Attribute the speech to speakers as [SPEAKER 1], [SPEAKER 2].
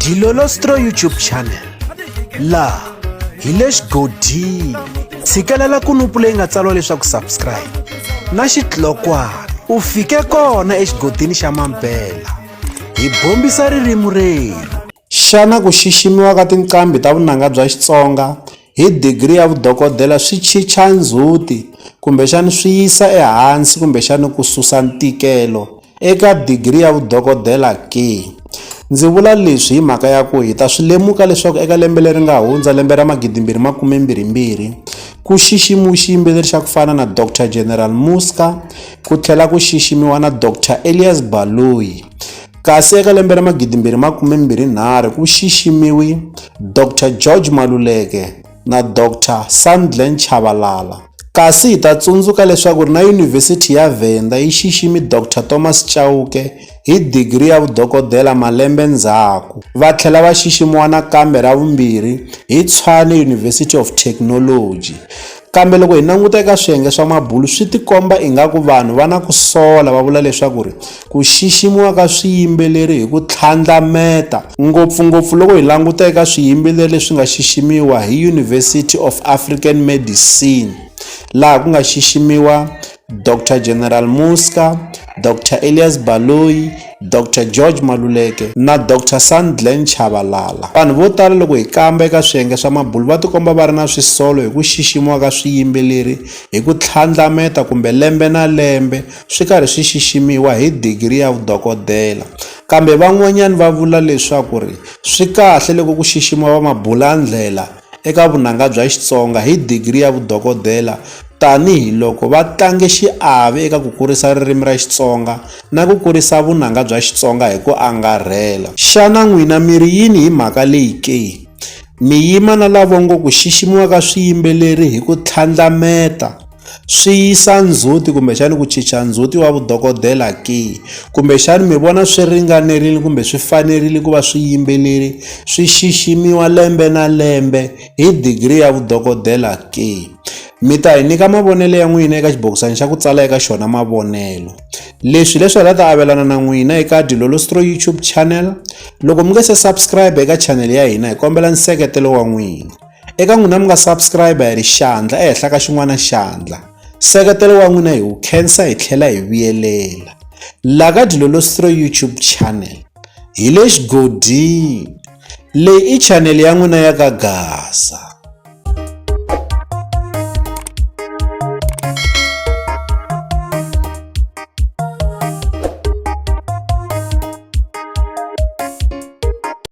[SPEAKER 1] Dilolostro YouTube channel la hi le xigodini tshikelela kunupu leyi nga tsariwa leswaku subscribe na xitlokwana u fike kona exigodini xa Mampela hi bombisa ririmi reru.
[SPEAKER 2] Xana ku xiximiwa ka tinqambi ta vunanga bya Xitsonga hi degree ya vudokodela swi chicha ndzhuti kumbe xana swi yisa ehansi kumbe xana ku susa ntikelo eka degree ya vudokodela ke? Ndzi vula leswi hi mhaka ya ku hi ta swi lemuka leswaku eka lembe leri nga hundza lembe ra 2022 ku xiximiwa xiyimbeleri xa ku fana na Dr. General Muska ku tlhela ku xiximiwa na Dr. Elias Baloyi, kasi eka lembe ra 2023 ku xiximiwi Dr. George Maluleke na Dr. Sandlen Chabalala. Kasi hi ta tsundzuka leswaku na Yunivhesiti ya Venda yi xiximi Dr. Thomas Chauke hi degree ya vudokodela malembe ndzhaku. Va tlhela va xiximiwa nakambe ra vumbirhi hi Tshwane University of Technology. Kambe loko hi languta eka swiyenge swa mabulu swi tikomba ingaku vanhu va na ku sola va vula leswaku ku xiximiwa ka swiyimbeleri hi ku tlhandlameta ngopfungopfu loko hi languta eka swiyimbeleri leswi nga xiximiwa hi University of African Medicine, laha ku nga xiximiwa Dr. General Muska, Dr. Elias Baloyi, Dr. George Maluleke na Dr. Sandlen Chabalala. Vanhu vo tala loko hi kamba eka swiyenge swa mabulu va tikomba va ri na swisolo hi ku xiximiwa ka swiyimbeleri hi ku tlhandlameta kumbe lembe na lembe swi karhi swi xiximiwa hi degree ya vudokodela. Kambe van'wanyana va vula leswaku swi kahle loko ku xiximiwa mabulandlela eka vunanga bya Xitsonga hi degree ya vudokodela tanihiloko va tlange xiave eka ku kurisa ririmi ra Xitsonga na ku kurisa vunanga bya Xitsonga hi ku angarhela. Xana n'wina miri yini hi mhaka leyi ke? Mi yima na lavo ngo ku xiximiwa ka swiyimbeleri hi ku tlhandlameta swi yisa ndzhuti kumbe xana ku chicha ndzhuti wa vudokodela ke? Kumbe xana mi vona swi ringanerile kumbe swi fanerile ku va swiyimbeleri swi xiximiwa lembe na lembe hi degree ya vudokodela ke? Mi ta hi nyika mavonelo ya n'wina eka xibokisana xa ku tsala eka xona mavonelo. Leswi hi ta avelana na n'wina eka Dilolostro YouTube channel. Loko mi nga se subscribe eka channel ya hina hi kombela nseketelo wa n'wina. Eka n'wina mi nga subscribe hi ri xandla ehenhla ka xin'wana xandla. Nseketelo wa n'wina hi wu khensa hi tlhela hi vuyelela. La ka Dilolostro YouTube channel hi le xigodini. Leyi i channel ya n'wina ya ka Gaza.